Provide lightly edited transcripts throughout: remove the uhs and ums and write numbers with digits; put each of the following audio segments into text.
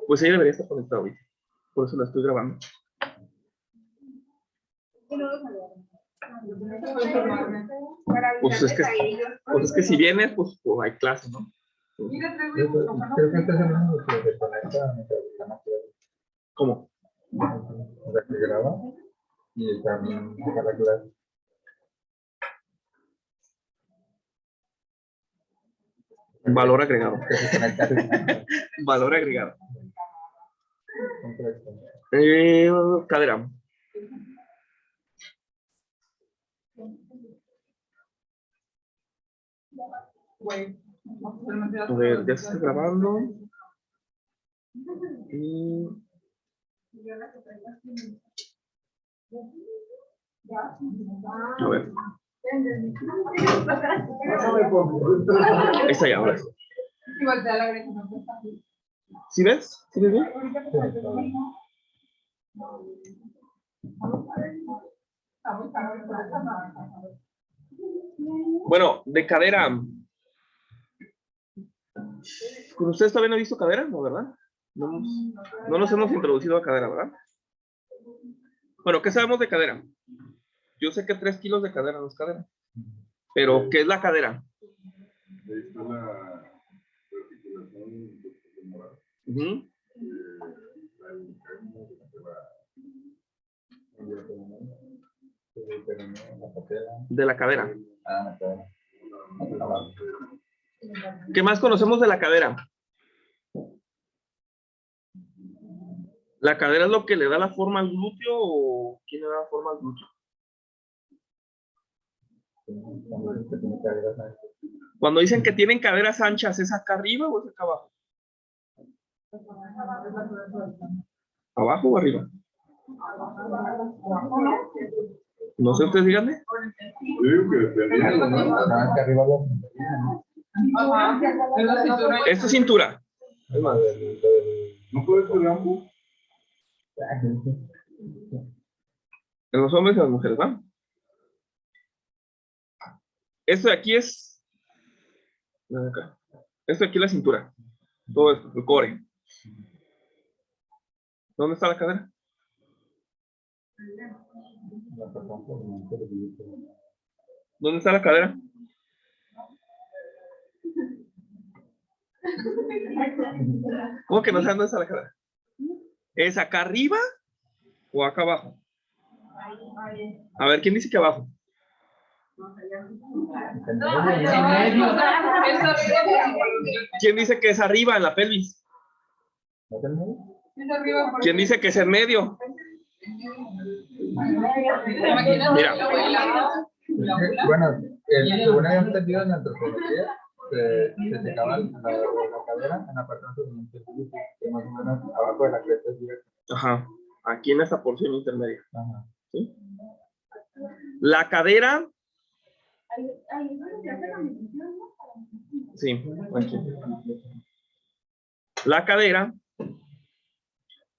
Pues ella debería estar conectada hoy. Por eso la estoy grabando. Pues es que si vienes, pues hay clase, ¿no? Creo que este es el único que se conecta mientras están aquí. ¿Cómo? O sea, que graba y también haga la clase. Valor agregado. Que se conecta. Valor agregado. Correcto. Cadera. A ver, ya se está grabando. Y... A ver. Esta ya, ahora sí. ¿Sí ves? ¿Sí ves bien? Bueno, de cadera. ¿Con ustedes todavía no han visto cadera? No, ¿verdad? No nos hemos introducido a cadera, ¿verdad? Bueno, ¿qué sabemos de cadera? Yo sé que 3 kilos de cadera no es cadera. Pero, ¿qué es la cadera? Ahí está la articulación femoral. De la cadera. Ah, ¿Qué más conocemos de la cadera? ¿La cadera es lo que le da la forma al glúteo o quién le da la forma al glúteo? Cuando dicen que tienen caderas anchas, ¿es acá arriba o es acá abajo? ¿Abajo o arriba? No sé, ustedes díganme. Yo digo que dependiendo, ¿no? Esto es cintura. Es más. ¿No puede ser ambos? En los hombres y las mujeres, ¿va? Esto de aquí es... Acá. Esto de aquí es la cintura. Todo esto, el core. ¿Dónde está la cadera? ¿Dónde está la cadera? ¿Cómo que no saben dónde está la cadera? ¿Es acá arriba o acá abajo? A ver, ¿quién dice que abajo? ¿Quién dice que es arriba en la pelvis? ¿Quién dice que es en medio? Mira. Bueno, según había entendido en la antropología, se checaba la cadera en la parte que más o menos abajo de la cresta es directa. Ajá, Aquí en esta porción intermedia. Ajá. ¿Sí? La cadera. Sí, aquí. La cadera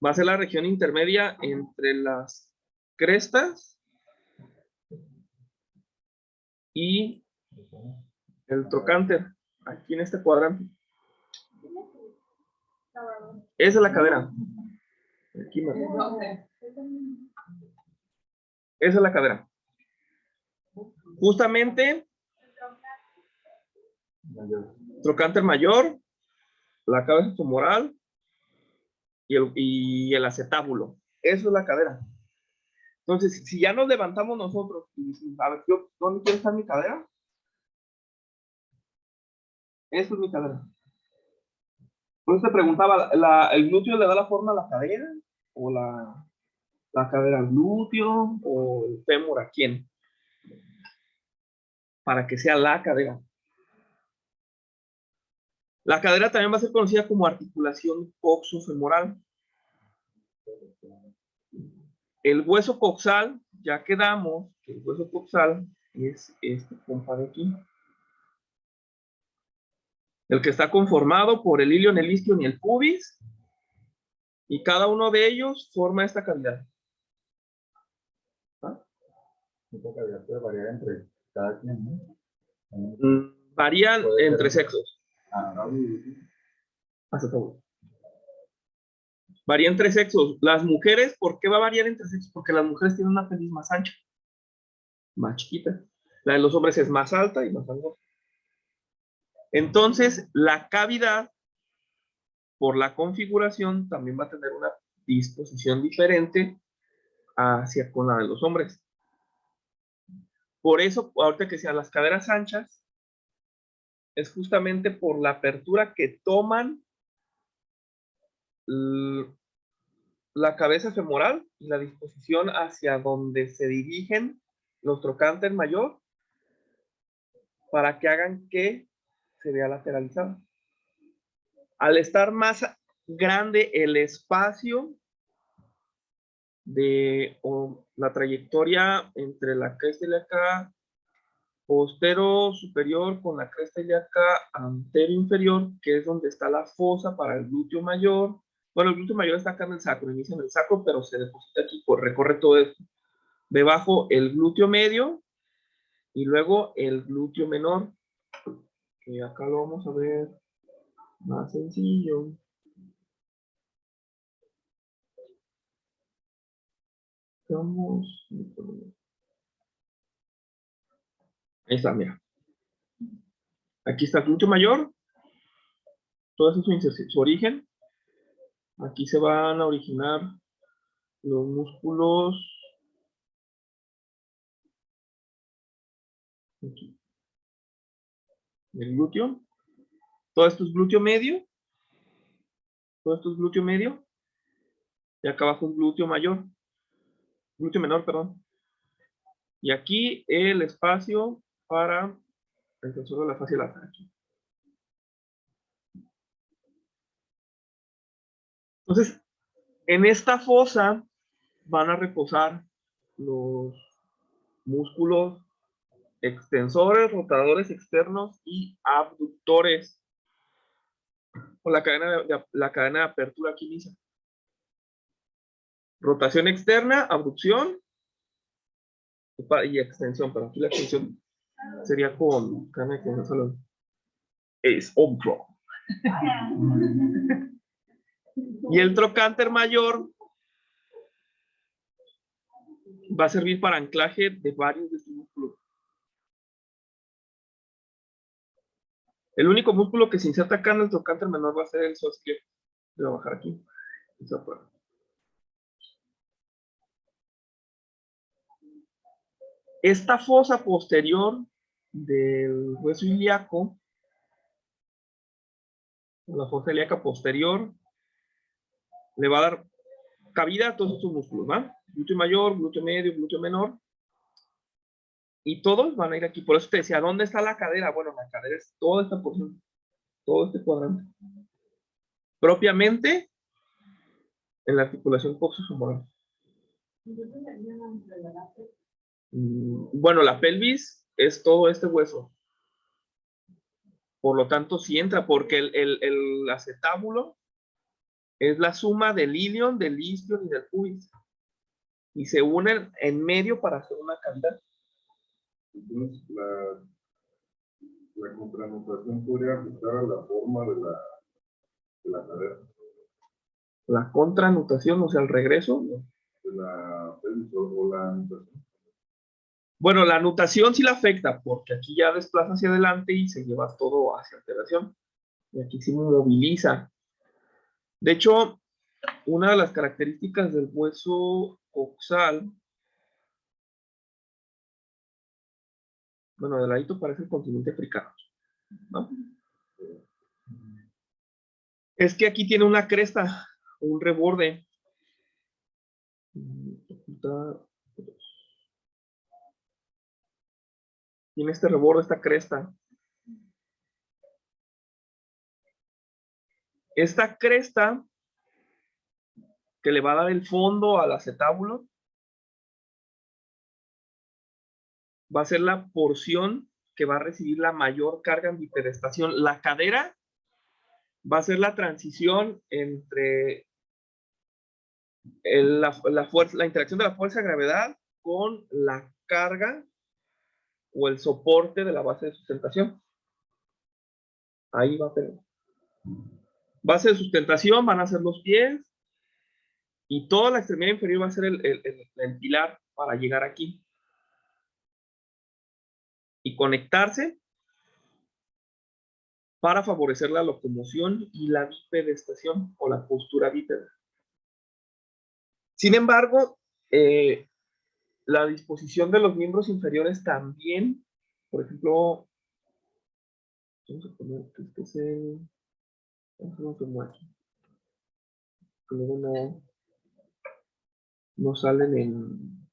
va a ser la región intermedia entre las crestas y el trocánter, aquí en este cuadrante. Esa es la cadera. Aquí, esa es la cadera. Justamente, trocánter mayor, la cabeza femoral y el acetábulo. Eso es la cadera. Entonces, si ya nos levantamos nosotros y decimos, a ver, ¿dónde quiere estar mi cadera? Eso es mi cadera. Entonces te preguntaba, ¿el glúteo le da la forma a la cadera? ¿O la cadera al glúteo? ¿O el fémur a quién? Para que sea la cadera. La cadera también va a ser conocida como articulación coxofemoral. El hueso coxal, ya quedamos que el hueso coxal es este compa de aquí. El que está conformado por el ilion, el isquion y el pubis. Y cada uno de ellos forma esta cavidad. ¿Ah? Esta cavidad puede variar entre cada quien, ¿no? Varían entre sexos. Ah, no. acetábulo. Varía entre sexos. Las mujeres, ¿por qué va a variar entre sexos? Porque las mujeres tienen una pelvis más ancha, más chiquita. La de los hombres es más alta y más angosta. Entonces, la cavidad, por la configuración, también va a tener una disposición diferente hacia con la de los hombres. Por eso, ahorita que sean las caderas anchas, es justamente por la apertura que toman la cabeza femoral y la disposición hacia donde se dirigen los trocánter mayor para que hagan que se vea lateralizado. Al estar más grande el espacio de la trayectoria entre la cresta ilíaca postero superior con la cresta ilíaca antero inferior, que es donde está la fosa para el glúteo mayor. Bueno, el glúteo mayor está acá en el sacro, inicia en el sacro, pero se deposita aquí, recorre todo esto. Debajo el glúteo medio y luego el glúteo menor, que acá lo vamos a ver más sencillo. Ahí está, mira. Aquí está el glúteo mayor. Todo eso es su origen. Aquí se van a originar los músculos. Aquí. El glúteo. Todo esto es glúteo medio. Todo esto es glúteo medio. Y acá abajo es glúteo mayor. Glúteo menor, perdón. Y aquí el espacio para el tensor de la fascia lata. Entonces, en esta fosa van a reposar los músculos extensores, rotadores externos y abductores. O la cadena de apertura aquí misma. Rotación externa, abducción y extensión. Pero aquí la extensión sería con cadena de extensión solo. Es otro. Y el trocánter mayor va a servir para anclaje de varios de estos músculos. El único músculo que se inserta acá en el trocánter menor va a ser el socio. Voy a bajar aquí. Esta fosa posterior del hueso ilíaco, la fosa ilíaca posterior, le va a dar cabida a todos estos músculos, ¿va? Glúteo mayor, glúteo medio, glúteo menor. Y todos van a ir aquí. Por eso te decía, ¿dónde está la cadera? Bueno, la cadera es toda esta porción, todo este cuadrante. Propiamente en la articulación coxo-femoral. Bueno, la pelvis es todo este hueso. Por lo tanto, sí entra, porque el acetábulo es la suma del ilion, del isquion y del pubis. Y se unen en medio para hacer una cavidad. Entonces, la contranotación podría afectar a la forma de la cadera. La contranutación, o sea, el regreso. De la pelvis o la nutación. Bueno, la nutación sí la afecta, porque aquí ya desplaza hacia adelante y se lleva todo hacia alteración. Y aquí sí moviliza. De hecho, una de las características del hueso coxal, bueno, de ladito parece el continente africano, ¿no? Es que aquí tiene una cresta, un reborde. Tiene este reborde, esta cresta. Esta cresta que le va a dar el fondo al acetábulo va a ser la porción que va a recibir la mayor carga en bipedestación. La cadera va a ser la transición entre la interacción de la fuerza de gravedad con la carga o el soporte de la base de sustentación. Ahí va a tener. Base de sustentación van a ser los pies y toda la extremidad inferior va a ser el pilar para llegar aquí y conectarse para favorecer la locomoción y la bipedestación o la postura bípeda. Sin embargo, la disposición de los miembros inferiores también, por ejemplo, vamos a poner que este es el... Vamos a poner aquí. Que luego no salen en...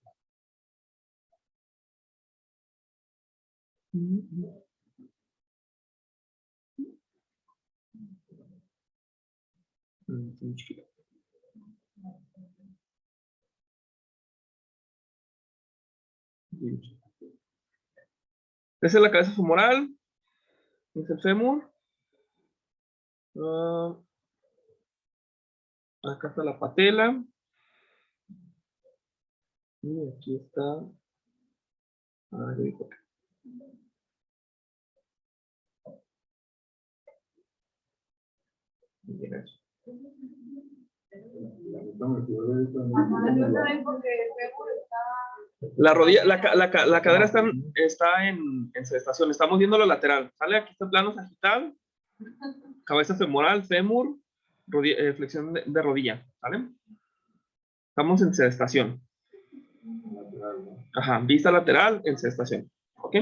Esa es la cabeza femoral, es el fémur. Acá está la patela. Y aquí está. La rodilla, la cadera está en sedestación. Estamos viendo lo lateral. Sale aquí está plano sagital, cabeza femoral, fémur, flexión de rodilla. ¿Vale? Estamos en sedestación. Ajá, vista lateral en sedestación. ¿Ok?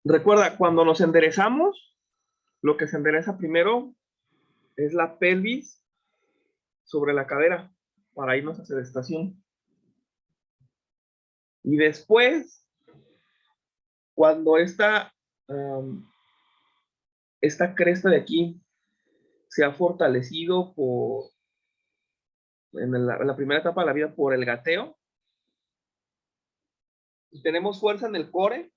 Recuerda, cuando nos enderezamos, lo que se endereza primero es la pelvis sobre la cadera para irnos a sedestación. Y después, cuando esta cresta de aquí se ha fortalecido en la primera etapa de la vida por el gateo, y tenemos fuerza en el core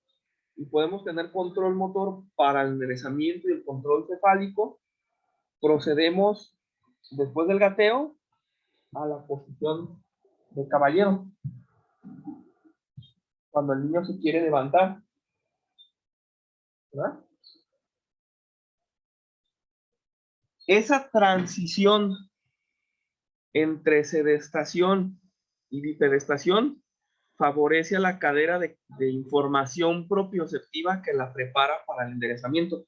y podemos tener control motor para el enderezamiento y el control cefálico, procedemos después del gateo a la posición del caballero cuando el niño se quiere levantar, ¿verdad? Esa transición entre sedestación y bipedestación favorece a la cadera de información propioceptiva que la prepara para el enderezamiento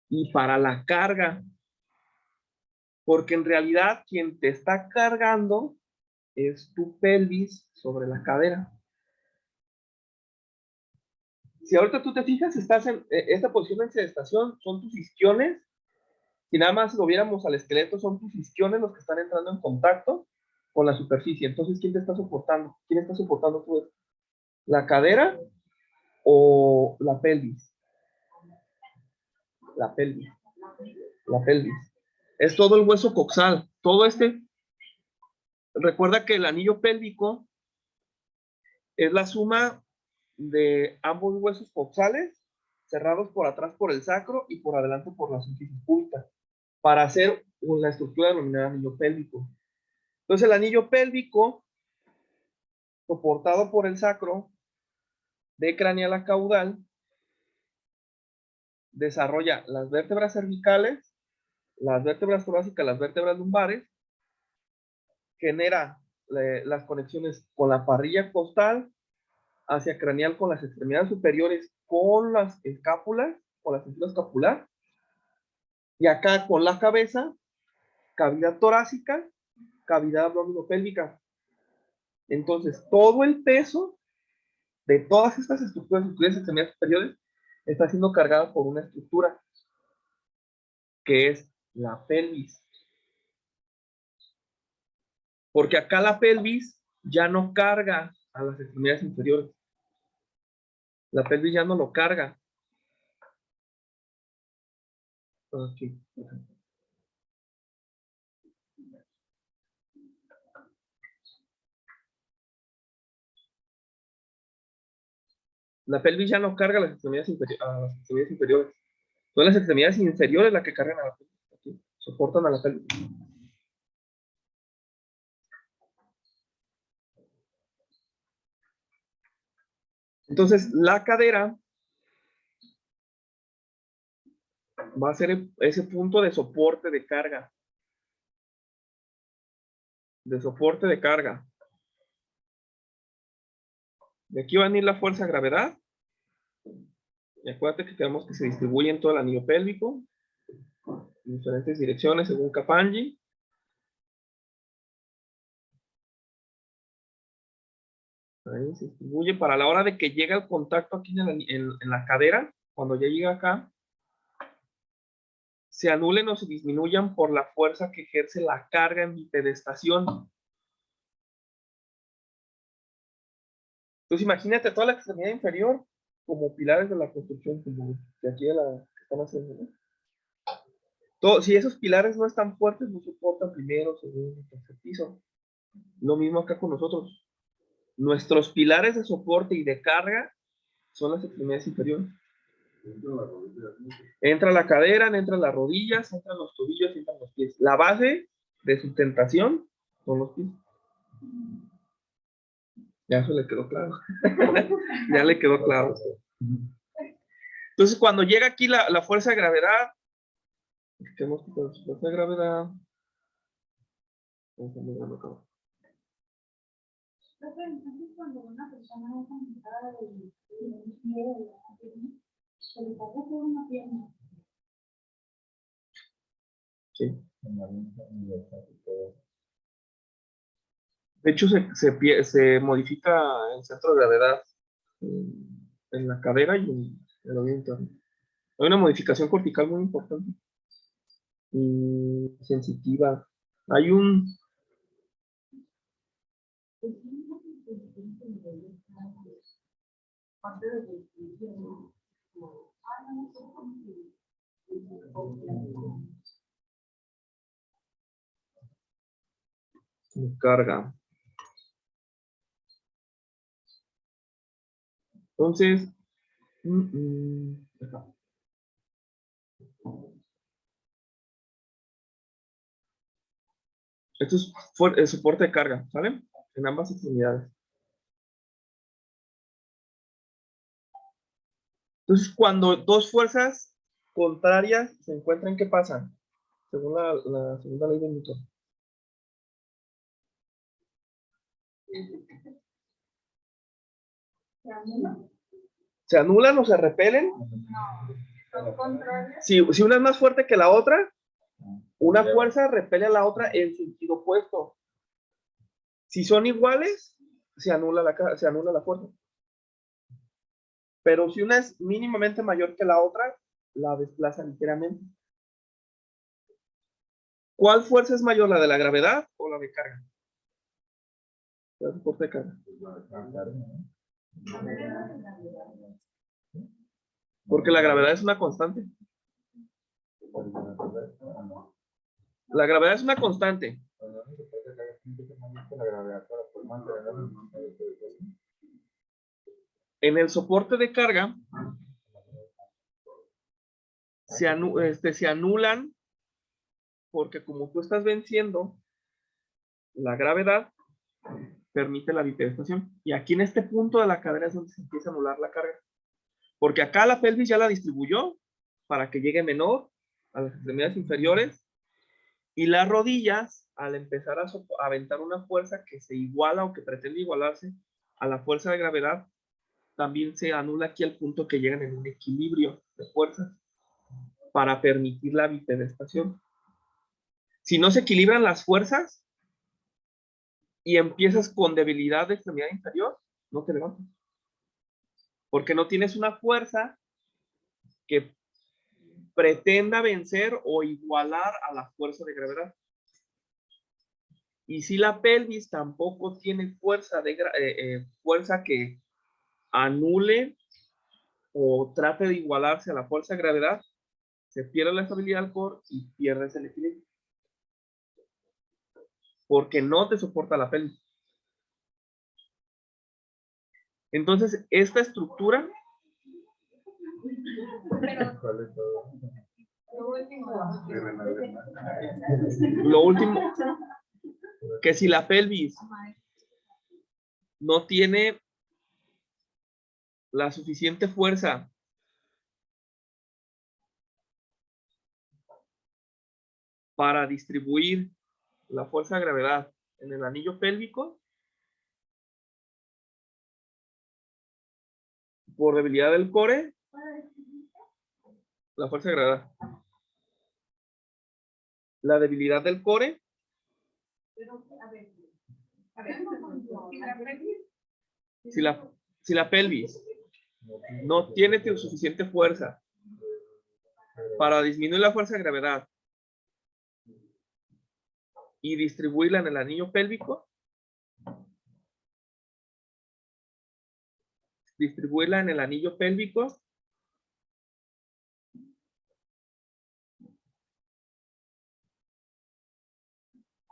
y para la carga, porque en realidad quien te está cargando es tu pelvis sobre la cadera. Si ahorita tú te fijas, estás en esta posición de sedestación, son tus isquiones. Si nada más lo viéramos al esqueleto, son tus isquiones los que están entrando en contacto con la superficie. Entonces, ¿quién te está soportando? ¿Quién está soportando tú? ¿La cadera o la pelvis? La pelvis. La pelvis. Es todo el hueso coxal. Todo recuerda que el anillo pélvico es la suma de ambos huesos coxales cerrados por atrás por el sacro y por adelante por la sínfisis púbica para hacer una estructura denominada anillo pélvico. Entonces el anillo pélvico, soportado por el sacro, de craneal a caudal, desarrolla las vértebras cervicales, las vértebras torácicas, las vértebras lumbares, genera las conexiones con la parrilla costal, hacia craneal con las extremidades superiores, con las escápulas, con la cintura escapular, y acá con la cabeza, cavidad torácica, cavidad abdominopélvica. Entonces, todo el peso de todas estas estructuras extremidades superiores está siendo cargado por una estructura que es la pelvis. Porque acá la pelvis ya no carga a las extremidades inferiores. La pelvis ya no lo carga. Okay. La pelvis ya no carga a las extremidades inferiores. Son las extremidades inferiores las que cargan a la pelvis. Aquí, soportan a la pelvis. Entonces, la cadera va a ser ese punto de soporte de carga. De soporte de carga. De aquí va a venir la fuerza de gravedad. Y acuérdate que tenemos que se distribuye en todo el anillo pélvico. En diferentes direcciones según Capanggi. Ahí se distribuye para la hora de que llega el contacto aquí en la cadera. Cuando ya llega acá, se anulen o se disminuyan por la fuerza que ejerce la carga en mi pedestación. Entonces imagínate toda la extremidad inferior como pilares de la construcción, como de aquí de la que están haciendo, ¿no? Si esos pilares no están fuertes, no soportan primero, segundo, tercer piso. Lo mismo acá con nosotros. Nuestros pilares de soporte y de carga son las extremidades inferiores. Entra la cadera, entran las rodillas, entran los tobillos, entran los pies. La base de sustentación son los pies. Ya eso le quedó claro. Ya le quedó claro. Entonces, cuando llega aquí la fuerza de gravedad, tenemos que poner su fuerza de gravedad. Cuando una persona es aumentada del pie, se le pasa por una pierna. Sí. De hecho, se modifica el centro de gravedad en la cadera y en el oído interno. Hay una modificación cortical muy importante y sensitiva. Hay un... carga. Entonces, esto es el soporte de carga, ¿sale? En ambas extremidades. Entonces, cuando dos fuerzas contrarias se encuentran, ¿qué pasa? Según la segunda ley de Newton. ¿Se anulan o se repelen? Si una es más fuerte que la otra, una fuerza repele a la otra en sentido opuesto. Si son iguales, se anula la fuerza. Pero si una es mínimamente mayor que la otra, la desplaza ligeramente. ¿Cuál fuerza es mayor, la de la gravedad o la de carga? La de soporte de carga. Porque la gravedad es una constante. La gravedad es una constante. En el soporte de carga se anulan porque como tú estás venciendo la gravedad, permite la bipedestación. Y aquí en este punto de la cadera es donde se empieza a anular la carga. Porque acá la pelvis ya la distribuyó para que llegue menor a las extremidades inferiores. Y las rodillas, al empezar a aventar una fuerza que se iguala o que pretende igualarse a la fuerza de gravedad, también se anula aquí al punto que llegan en un equilibrio de fuerzas para permitir la bipedestación. Si no se equilibran las fuerzas y empiezas con debilidad de extremidad inferior, no te levantas. Porque no tienes una fuerza que pretenda vencer o igualar a la fuerza de gravedad. Y si la pelvis tampoco tiene fuerza que anule o trate de igualarse a la fuerza de gravedad, se pierde la estabilidad del core y pierdes el equilibrio. Porque no te soporta la pelvis. Entonces, esta estructura... Lo último, que si la pelvis no tiene la suficiente fuerza para distribuir la fuerza de gravedad en el anillo pélvico por debilidad del core, la fuerza de gravedad. La debilidad del core. Si la pelvis no tiene suficiente fuerza para disminuir la fuerza de gravedad y distribuirla en el anillo pélvico,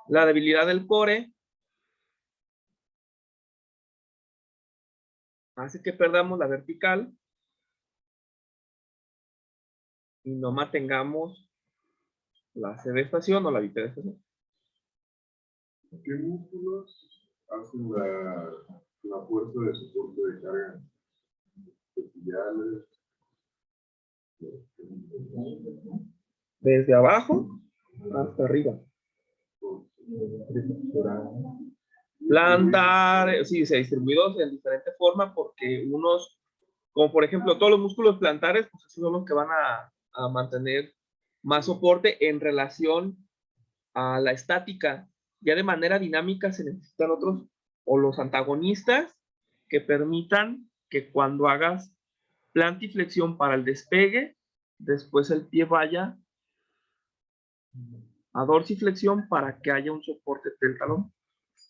la debilidad del core hace que perdamos la vertical y no mantengamos la sedestación o la bipedestación. ¿Qué músculos hacen la fuerza de soporte de carga? Costillas. Desde abajo hasta arriba. Plantar, sí, se distribuidos en diferente forma porque unos, como por ejemplo todos los músculos plantares, pues esos son los que van a mantener más soporte en relación a la estática. Ya de manera dinámica se necesitan otros, o los antagonistas, que permitan que cuando hagas plantiflexión para el despegue, después el pie vaya a dorsiflexión para que haya un soporte del talón.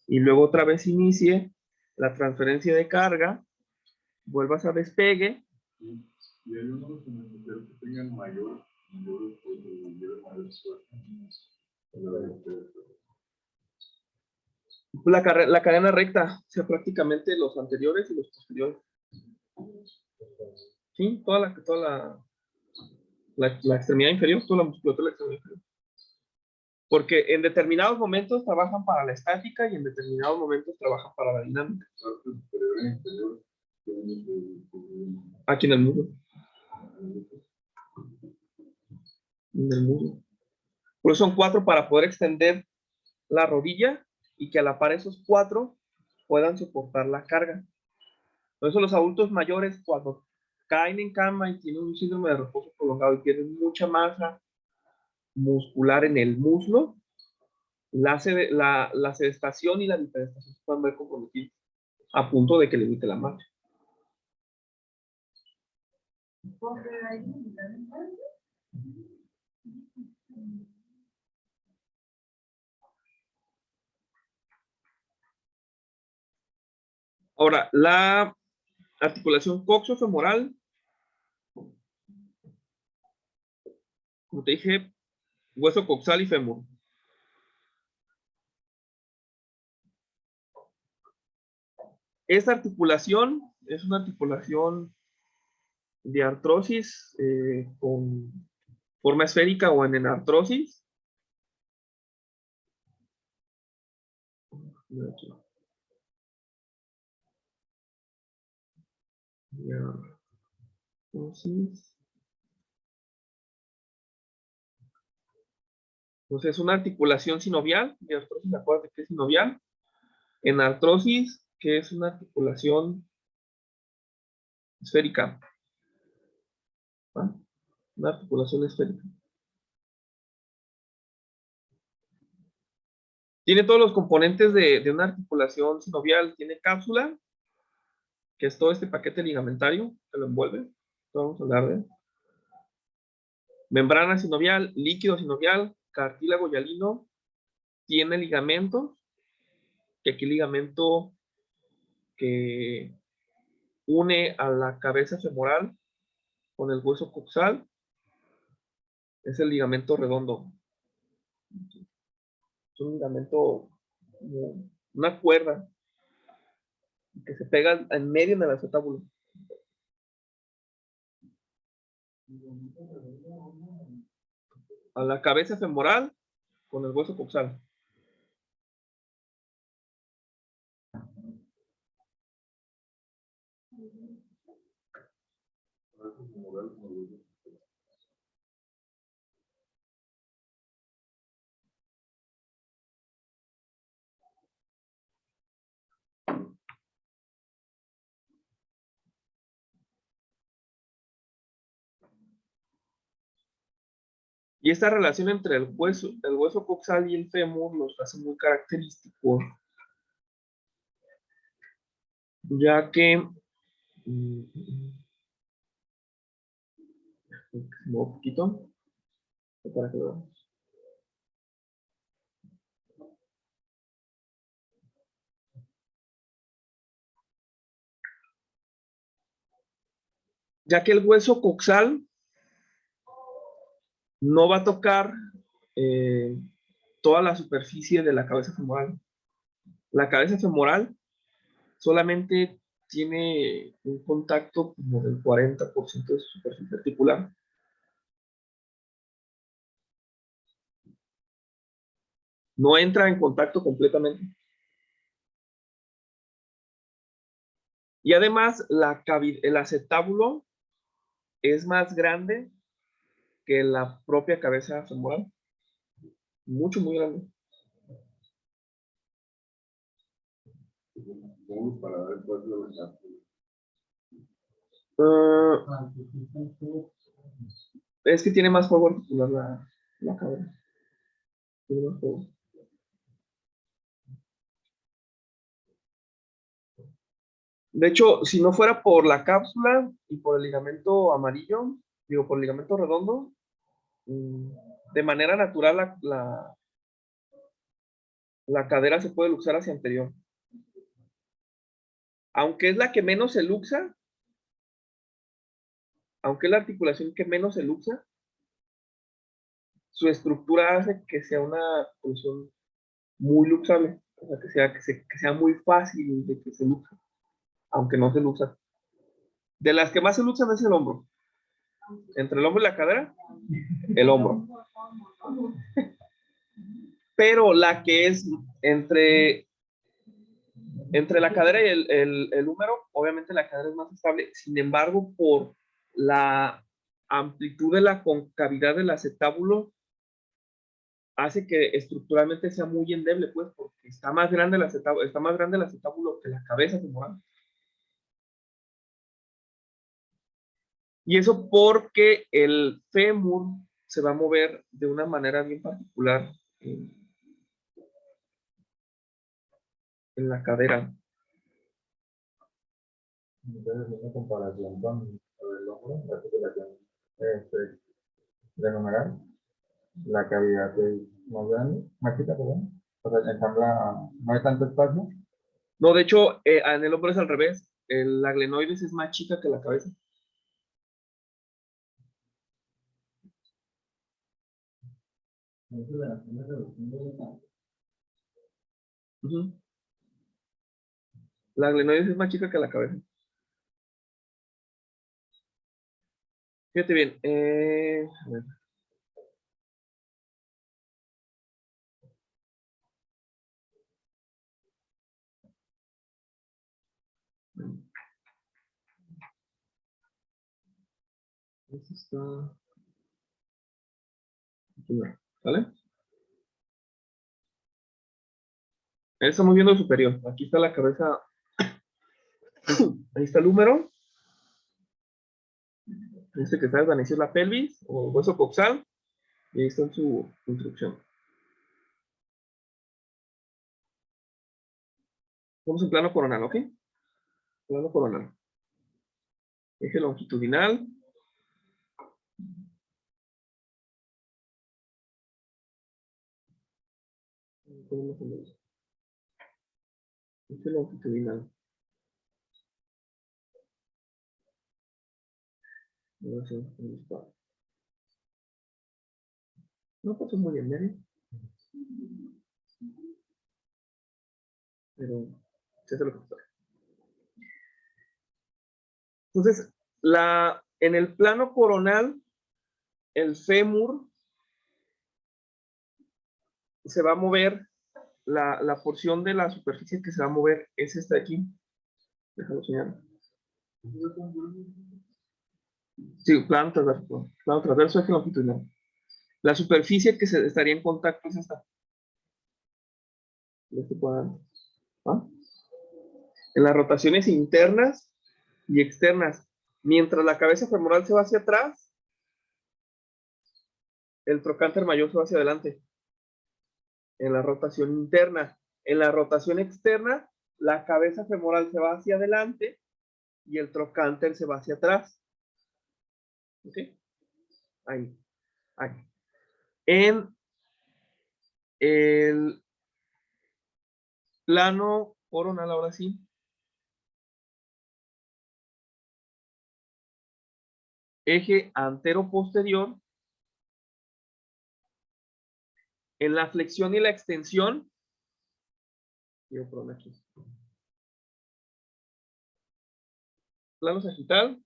Y luego otra vez inicie la transferencia de carga, vuelvas a despegue. Y hay unos que tengan mayor la cadena recta, o sea, prácticamente los anteriores y los posteriores. Sí, toda la extremidad inferior, toda la musculatura de la extremidad inferior. Porque en determinados momentos trabajan para la estática y en determinados momentos trabajan para la dinámica. Aquí en el muslo. En el muslo. Por eso son 4 para poder extender la rodilla y que a la par esos 4 puedan soportar la carga. Por eso los adultos mayores, cuando caen en cama y tienen un síndrome de reposo prolongado y pierden mucha masa muscular en el muslo, la sedestación y la bipedestación se pueden ver comprometidos a punto de que limite la marcha. Ahora, la articulación coxofemoral, como te dije, hueso coxal y fémur. Esta articulación es una articulación de artrosis con forma esférica o en enartrosis. Entonces es una articulación sinovial, de artrosis, acuérdate que es sinovial. En artrosis, que es una articulación esférica. ¿Va? Una articulación esférica. Tiene todos los componentes de una articulación sinovial. Tiene cápsula, que es todo este paquete ligamentario que lo envuelve. Vamos a hablar de membrana sinovial, líquido sinovial, cartílago hialino. Tiene ligamentos, que aquí ligamento que une a la cabeza femoral con el hueso coxal es el ligamento redondo. Es un ligamento, una cuerda que se pega en medio de la acetábulo. A la cabeza femoral con el hueso coxal. Y esta relación entre el hueso coxal y el fémur los hace muy característicos, ya que un poquito para que lo veamos. Ya que el hueso coxal no va a tocar toda la superficie de la cabeza femoral. La cabeza femoral solamente tiene un contacto como del 40% de su superficie articular. No entra en contacto completamente. Y además, el acetábulo es más grande que la propia cabeza femoral. Mucho, muy grande. Vamos para ver cuál es la verdad. Es que tiene más juego articular la cabeza. Tiene más juego. De hecho, si no fuera por la cápsula y por el ligamento amarillo, digo, por el ligamento redondo, de manera natural la cadera se puede luxar hacia anterior. Aunque es la que menos se luxa, aunque es la articulación que menos se luxa, su estructura hace que sea una articulación muy luxable. O sea, que sea muy fácil de que se luxa, aunque no se luxa. De las que más se luxan es el hombro. Entre el hombro y la cadera, el hombro. Pero la que es entre la cadera y el húmero, obviamente la cadera es más estable. Sin embargo, por la amplitud de la concavidad del acetábulo, hace que estructuralmente sea muy endeble, pues, porque está más grande el acetábulo que la cabeza femoral. Y eso porque el fémur se va a mover de una manera bien particular en la cadera. Entonces, una comparación con el hombro, la articulación glenohumeral, la cavidad es más grande, más chica, perdón. O sea, en cambio, no hay tanto espacio. No, de hecho, en el hombro es al revés. La glenoides es más chica que la cabeza. Uh-huh. La glenoides es más chica que la cabeza. Fíjate bien. A ver. Eso está. ¿Vale? Ahí estamos viendo el superior. Aquí está la cabeza. Ahí está el húmero. Este que está desvanecido es la pelvis o hueso coxal. Y ahí está en su instrucción. Vamos en plano coronal, ¿ok? Plano coronal. Eje longitudinal. Eje longitudinal. No pasó muy en medio. Pero se hace lo que está. Entonces, en el plano coronal, el fémur se va a mover, la porción de la superficie que se va a mover es esta de aquí. Déjalo señalar. Sí, plano transverso, eje longitudinal. La superficie que se estaría en contacto es esta. De este cuadrante. ¿Ah? En las rotaciones internas y externas, mientras la cabeza femoral se va hacia atrás, el trocánter mayor se va hacia adelante. En la rotación interna. En la rotación externa, la cabeza femoral se va hacia adelante y el trocánter se va hacia atrás. ¿Ok? Ahí. Ahí. En el plano coronal, ahora sí. Eje antero-posterior. En la flexión y la extensión. Aquí. Plano sagital.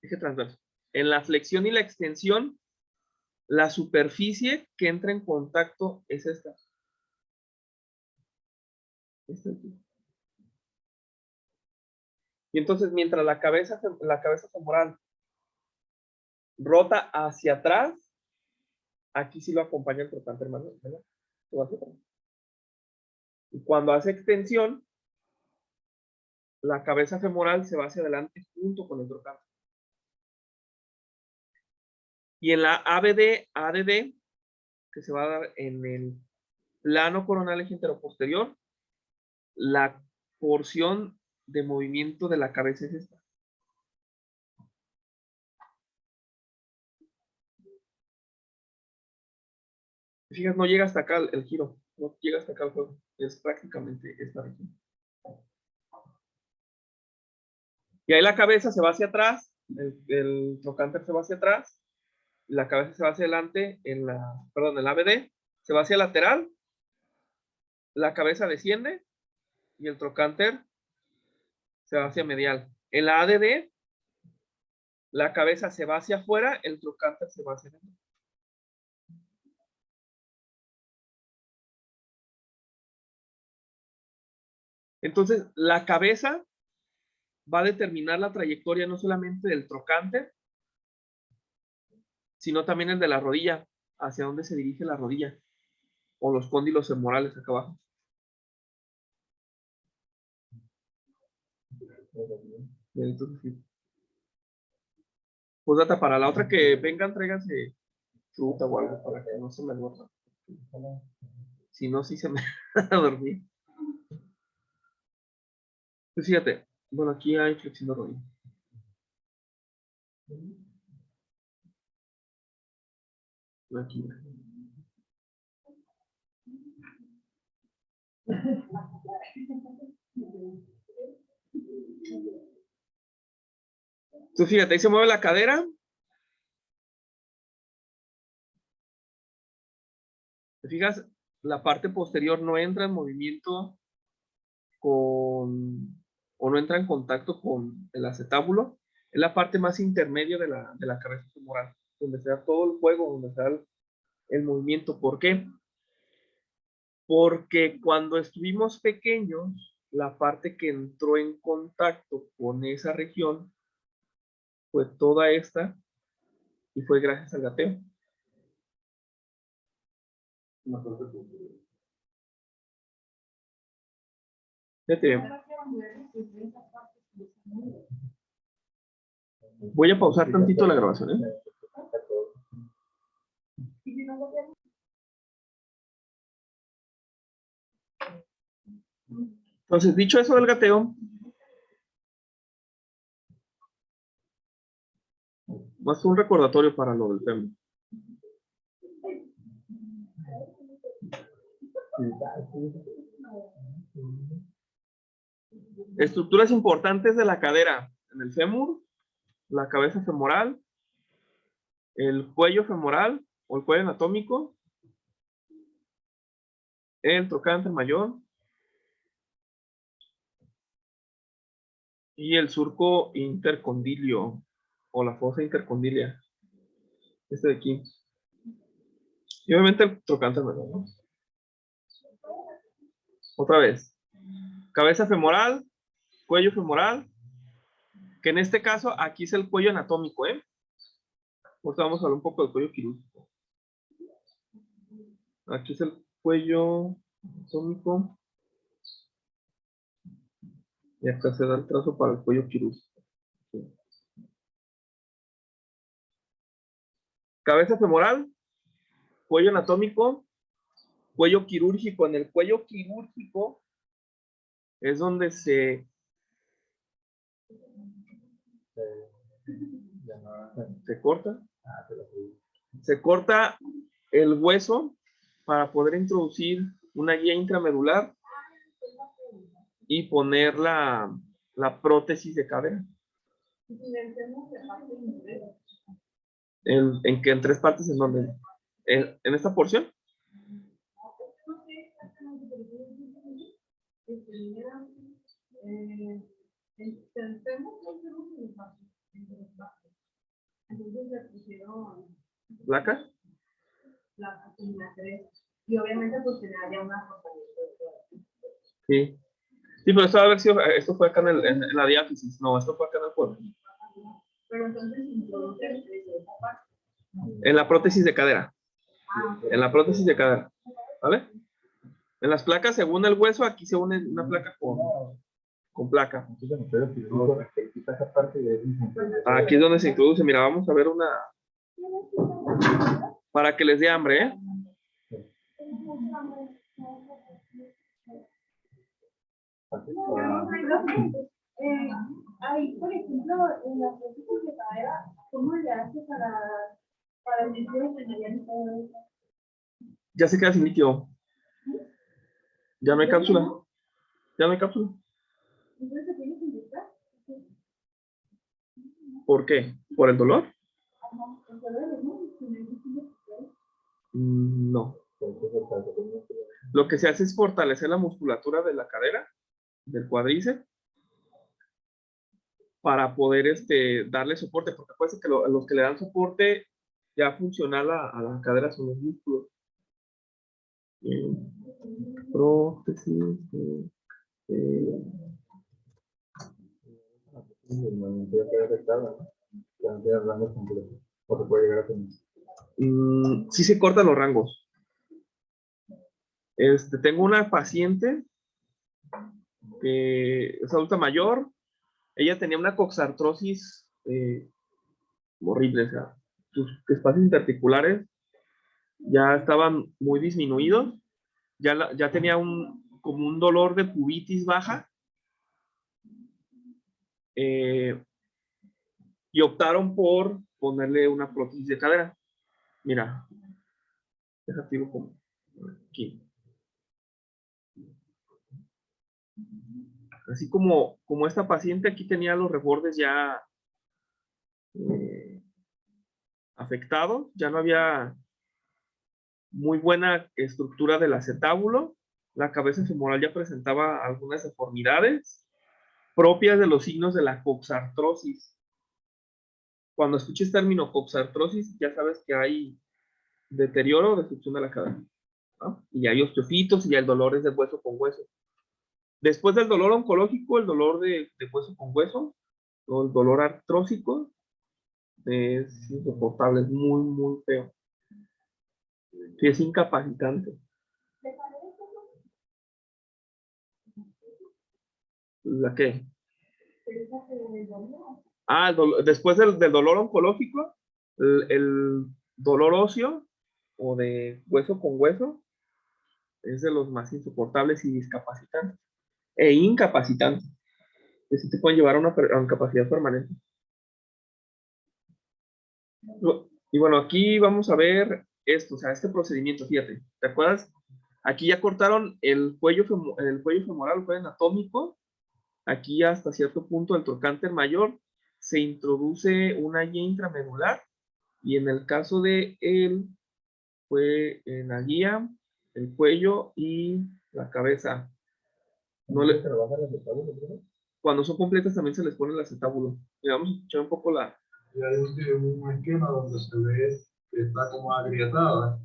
Eje transverso. En la flexión y la extensión, la superficie que entra en contacto es esta. Y entonces, mientras la cabeza femoral rota hacia atrás, aquí sí lo acompaña el trocánter mayor, ¿verdad? Y cuando hace extensión, la cabeza femoral se va hacia adelante junto con el trocánter. Y en la ADD, que se va a dar en el plano coronal eje interoposterior, la porción de movimiento de la cabeza es esta. Fíjate, no llega hasta acá el giro, no llega hasta acá el juego, es prácticamente esta región. Y ahí la cabeza se va hacia atrás, el trocánter se va hacia atrás, la cabeza se va hacia adelante, el ABD se va hacia lateral, la cabeza desciende y el trocánter se va hacia medial. En la ADD, la cabeza se va hacia afuera, el trocánter se va hacia adentro. Entonces, la cabeza va a determinar la trayectoria no solamente del trocánter, sino también el de la rodilla, hacia dónde se dirige la rodilla, o los cóndilos femorales acá abajo. Entonces, pues data, para la otra que vengan, tráiganse fruta o algo para que no se me duerma. Si no, sí se me va a dormir. Pues fíjate, bueno, aquí hay flexión de rodilla. Aquí. Entonces, fíjate, ahí se mueve la cadera. ¿Te fijas? La parte posterior no entra en movimiento con, o no entra en contacto con el acetábulo. Es la parte más intermedia de la cabeza femoral, donde se da todo el juego, donde se da el movimiento. ¿Por qué? Porque cuando estuvimos pequeños, la parte que entró en contacto con esa región fue toda esta, y fue gracias al gateo. Fíjate. Voy a pausar tantito la grabación, ¿eh? Entonces, dicho eso del gateo, más un recordatorio para lo del fémur. Estructuras importantes de la cadera en el fémur: la cabeza femoral, el cuello femoral o el cuello anatómico, el trocánter mayor y el surco intercondilio o la fosa intercondilia, este de aquí, y obviamente el trocánter mayor, ¿no? Otra vez, cabeza femoral, cuello femoral, que en este caso aquí es el cuello anatómico, ¿eh? Ahorita vamos a hablar un poco del cuello quirúrgico. Aquí es el cuello anatómico y acá se da el trazo para el cuello quirúrgico. Sí. Cabeza femoral, cuello anatómico, cuello quirúrgico. En el cuello quirúrgico es donde se corta. Se corta el hueso para poder introducir una guía intramedular y poner la prótesis de cadera. ¿En qué? ¿En 3 partes? ¿En dónde? ¿En esta porción? ¿Placa? Y obviamente pues tendría una fortaleza. Sí. Sí, pero esto debe haber sido, esto fue acá en la diáfisis. No, esto fue acá en el cuerpo. Pero entonces introduce esa parte. En la prótesis de cadera. En la prótesis de cadera. ¿Vale? En las placas, según el hueso, aquí se une una placa con placa. Aquí es donde se introduce. Mira, vamos a ver una. Para que les dé hambre, ¿eh? Hay, por ejemplo, en las prótesis de cadera, ¿cómo le hace para el líquido señalar y todo eso? Ya se queda sin líquido. Ya no hay cápsula. Ya no hay cápsula. Entonces se tiene que inyectar. ¿Por qué? ¿Por el dolor? No. Lo que se hace es fortalecer la musculatura de la cadera, del cuádriceps, para poder darle soporte, porque acuérdense que los que le dan soporte ya funcional a la cadera son los músculos. Prótesis. Sí se cortan los rangos. Tengo una paciente que es adulta mayor. Ella tenía una coxartrosis horrible, o sea, sus espacios interarticulares ya estaban muy disminuidos, ya tenía como un dolor de pubitis baja, y optaron por ponerle una prótesis de cadera. Mira, déjate digo como aquí. Así como esta paciente aquí tenía los rebordes ya afectados, ya no había muy buena estructura del acetábulo, la cabeza femoral ya presentaba algunas deformidades propias de los signos de la coxartrosis. Cuando escuches el término coxartrosis, ya sabes que hay deterioro o destrucción de la cadera, ¿no? Y hay osteofitos y el dolor es de hueso con hueso. Después del dolor oncológico, el dolor de hueso con hueso, o el dolor artrósico, es insoportable, es muy, muy feo. Sí, es incapacitante. ¿La qué? Ah, después del dolor oncológico, el dolor óseo o de hueso con hueso es de los más insoportables y discapacitantes e incapacitantes, que sí te pueden llevar a una incapacidad permanente. Y bueno, aquí vamos a ver esto, o sea, este procedimiento, fíjate, ¿te acuerdas? Aquí ya cortaron el cuello femoral, el cuello anatómico. Aquí hasta cierto punto el trocánter mayor, se introduce una guía intramedular, y en el caso de él fue en la guía, el cuello y la cabeza. No le trabaja el acetábulo, ¿verdad? Cuando son completas también se les pone el acetábulo. Y vamos a escuchar un poco la... Y hay un esquema donde se ve que está como agrietada.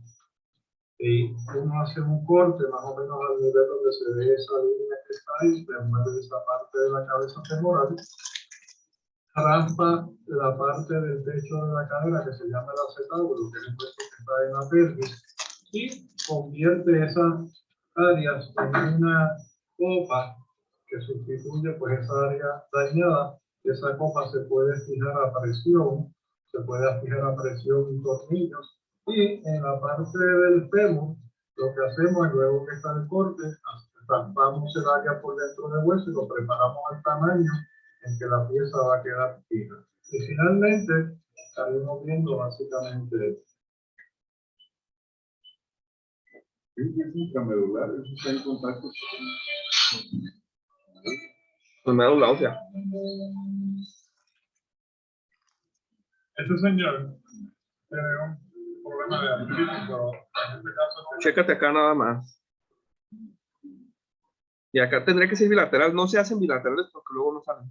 Y uno hace un corte más o menos al nivel donde se ve esa línea que está ahí, remueve esa parte de la cabeza femoral, rampa la parte del techo de la cadera que se llama el acetábulo, que es el puesto que está en la pelvis, y convierte esas áreas en una copa que sustituye pues esa área dañada. Esa copa se puede fijar a presión, se puede fijar a presión en tornillos, Y en la parte del fémur, lo que hacemos es luego que está el corte, tampamos el área por dentro del hueso y lo preparamos al tamaño en que la pieza va a quedar fija. Y finalmente estaremos viendo básicamente Es intramedular, eso está en contacto Con médula ósea. este señor tiene un problema de artritis, pero en este caso Chécate acá nada más. Y acá tendría que ser bilateral. No se hacen bilaterales porque luego no salen.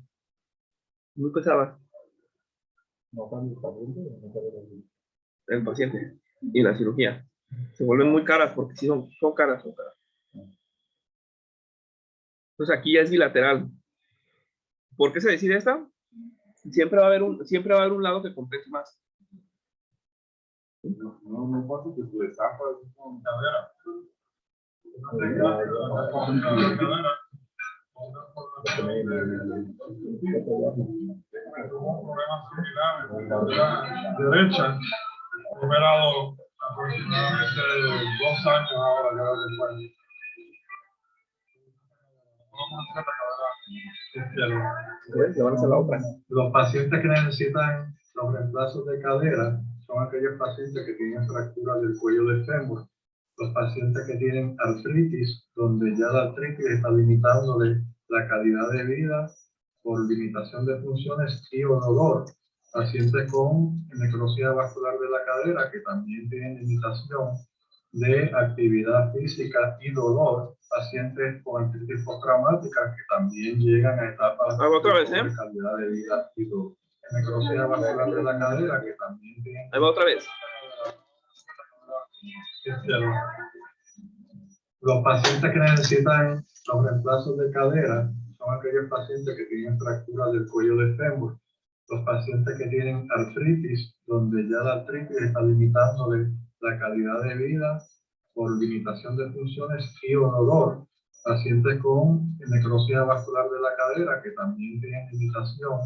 Muy pesadas. No para el paciente, no para el El paciente. Y la cirugía. Se vuelven muy caras porque sí son caras. Entonces aquí ya es bilateral. ¿Por qué se decide esta? Siempre va a haber un lado que compense más. no pasa que se destapa, es como cadera. Tuvo problemas similares en la cadera derecha. Operado aproximadamente 2 años ahora, creo que fue. Le van a hacer la otra. Los pacientes que necesitan los reemplazos de cadera son aquellos pacientes que tienen fractura del cuello del fémur, los pacientes que tienen artritis, donde ya la artritis está limitándole la calidad de vida por limitación de funciones y o dolor, pacientes con necrosis vascular de la cadera que también tienen limitación de actividad física y dolor, pacientes con artritis postraumática que también llegan a etapas otra vez, de calidad de vida y dolor. Necrosis vascular de la cadera que también tienen... Ahí va otra vez. Los pacientes que necesitan los reemplazos de cadera son aquellos pacientes que tienen fractura del cuello del fémur, los pacientes que tienen artritis, donde ya la artritis está limitándole la calidad de vida por limitación de funciones y o dolor, pacientes con necrosis vascular de la cadera que también tienen limitación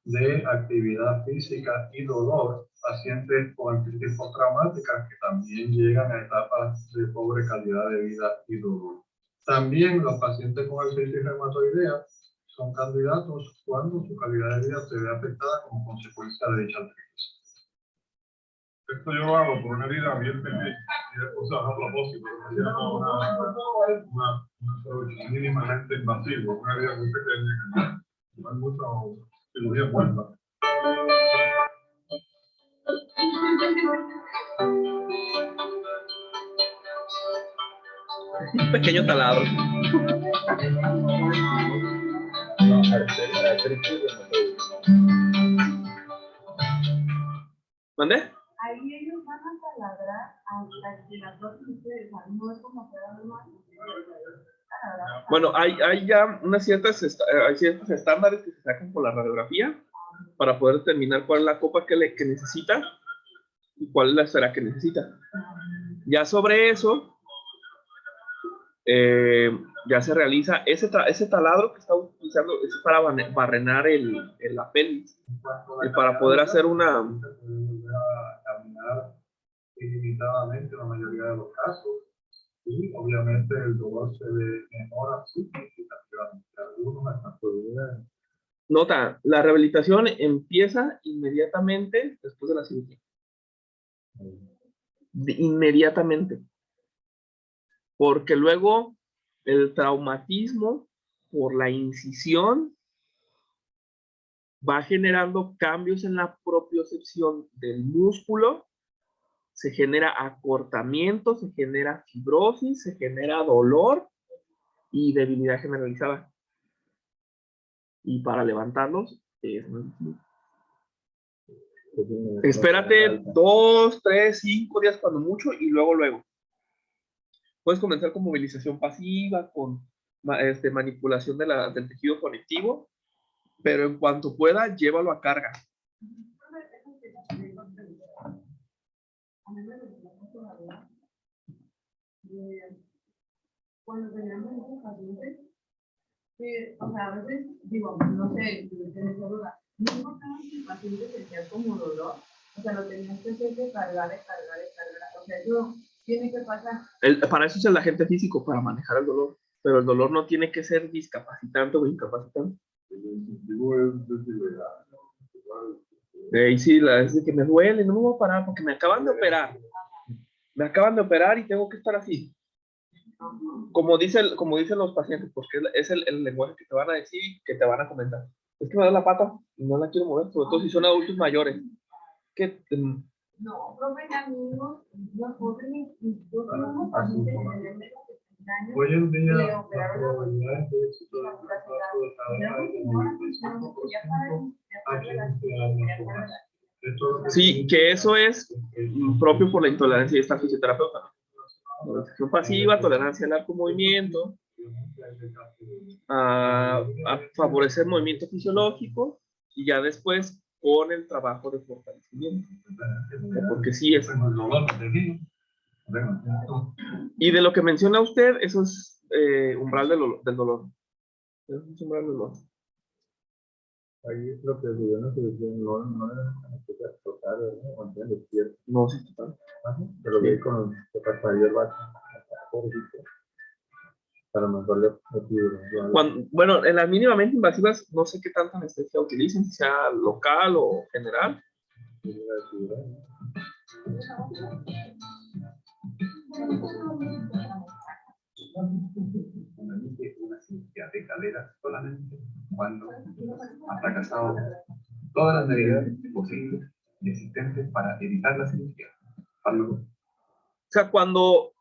de actividad física y dolor, pacientes con artritis postraumática que también llegan a etapas de pobre calidad de vida y dolor. También los pacientes con artritis reumatoidea son candidatos cuando su calidad de vida se ve afectada como consecuencia de dicha artritis. Esto yo lo hago por una herida bien pequeña, o sea, a propósito, se llama una mínimamente invasiva, una herida muy pequeña, no hay mucha cirugía muerta. Un pequeño taladro. No, artritis reumatoide. ¿Mande? Ahí ellos van a taladrar hasta que las dos ustedes, no es como que dan más. Bueno, hay ya hay ciertos estándares que se sacan por la radiografía para poder determinar cuál es la copa que necesita y cuál es la esfera que necesita. Ya sobre eso, ya se realiza ese taladro que está utilizando es para barrenar la pelvis y para poder hacer una... Caminar ilimitadamente en la mayoría de los casos y obviamente el dolor se mejora significativamente. Algunos hasta Nota, la rehabilitación empieza inmediatamente después de la cirugía. Inmediatamente. Porque luego el traumatismo por la incisión va generando cambios en la propiocepción del músculo, se genera acortamiento, se genera fibrosis, se genera dolor y debilidad generalizada. Y para levantarlos es muy difícil. Espérate 2, 3, 5 días cuando mucho y luego. Puedes comenzar con movilización pasiva, con manipulación del tejido conectivo, pero en cuanto pueda, llévalo a carga. Cuando teníamos muchos pacientes, o sea, a veces, digo, no sé, no encontramos el paciente sentía como dolor, O sea, lo tenías que hacer de cargar. O sea, eso tiene que pasar. Para eso es el agente físico, para manejar el dolor. Pero el dolor no tiene que ser discapacitante o incapacitante. El incentivo es desliberar. Y sí, es de que me duele, no me voy a parar porque me acaban de operar. Me acaban de operar y tengo que estar así. Como dicen los pacientes, porque es el lenguaje que te van a decir, que te van a comentar. Es que me da la pata y no la quiero mover, sobre todo si son adultos mayores. Que, No, profe, amigos, los jóvenes, incluso pacientes de menos de 30 años, Hoy en día, le las operaron probabilidades de éxito del traspaso de cadera es del 95% a 15 años. sí, que eso es propio por la intolerancia de esta fisioterapeuta. Tolerancia pasiva, tolerancia al arco movimiento, a favorecer movimiento fisiológico y ya después con el trabajo de fortalecimiento. Porque sí es. Y de lo que menciona usted, eso es umbral del dolor. Eso es umbral del dolor. Ahí es lo que el gobierno se decía, no es total, ¿no? Mantener despierto. No, sí, total. Pero ve con que pasaría el vato. A lo mejor le Bueno, en las mínimamente invasivas, no sé qué tanta anestesia utilicen, si sea local o general. Una cirugía de cadera solamente cuando ha fracasado todas las medidas posibles y existentes para evitar la cirugía. O sea, cuando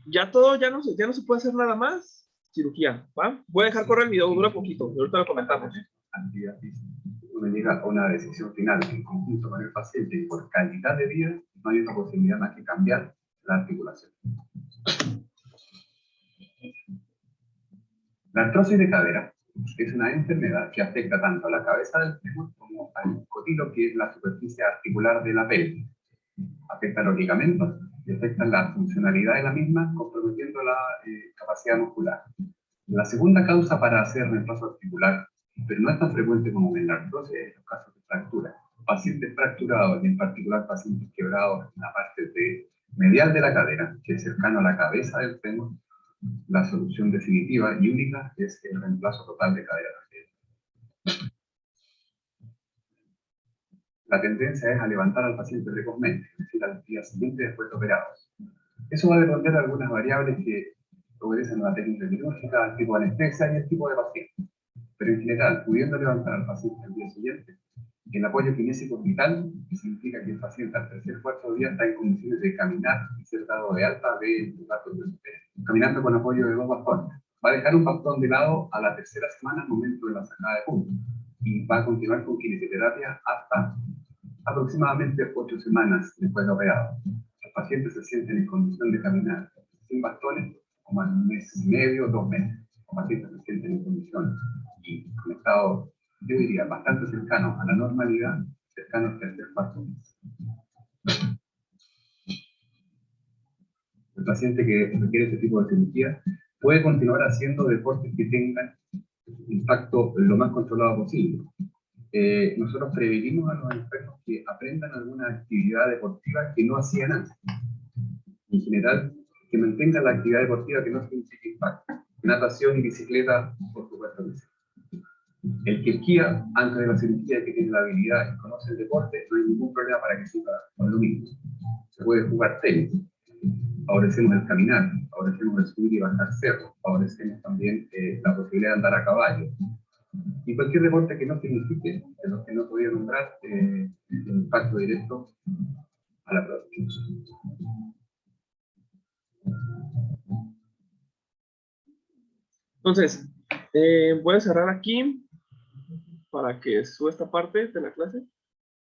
ya todo, ya no se puede hacer nada más, cirugía, ¿va? Voy a dejar correr el video, dura poquito, y ahorita lo comentamos. Actividad física. Uno llega a una decisión final en conjunto con el paciente y por calidad de vida no hay otra posibilidad más que cambiar la articulación. La artrosis de cadera es una enfermedad que afecta tanto a la cabeza del fémur como al cotilo, que es la superficie articular de la pelvis. Afecta los ligamentos y afecta la funcionalidad de la misma, comprometiendo la capacidad muscular. La segunda causa para hacer reemplazo articular, pero no es tan frecuente como en la artrosis, es los casos de fractura. Pacientes fracturados, y en particular pacientes quebrados en la parte medial de la cadera, que es cercano a la cabeza del fémur, la solución definitiva y única es el reemplazo total de cadera. La tendencia es a levantar al paciente precozmente, es decir, al día siguiente después de operados. Eso va a depender de algunas variables que obedecen a la técnica quirúrgica, al tipo de anestesia y el tipo de paciente. Pero en general, pudiendo levantar al paciente al día siguiente, el apoyo kinésico vital, que significa que el paciente al tercer cuarto día está en condiciones de caminar y ser dado de alta de los datos de su caminando con apoyo de 2 bastones. Va a dejar un bastón de lado a la tercera semana al momento de la sacada de puntos y va a continuar con kinesioterapia hasta aproximadamente 8 semanas después de operado. Los pacientes se sienten en condición de caminar sin bastones como en 1 mes y medio, 2 meses. Los pacientes se sienten en condición y con estado, yo diría, bastante cercano a la normalidad, cercano al tercer cuarto mes. El paciente que requiere este tipo de cirugía puede continuar haciendo deportes que tengan impacto lo más controlado posible. Nosotros prevenimos a los enfermos que aprendan alguna actividad deportiva que no hacían antes. En general, que mantengan la actividad deportiva que no significa impacto. Natación y bicicleta, por supuesto que sí. El que esquía antes de la cirugía, que tiene la habilidad y conoce el deporte, no hay ningún problema para que siga con lo mismo. Se puede jugar tenis, favorecemos el caminar, favorecemos el subir y bajar cerros, favorecemos también la posibilidad de andar a caballo. Y cualquier deporte que no signifique, de los que no podía nombrar, el impacto directo a la próstata. Entonces, voy a cerrar aquí para que suba esta parte de la clase.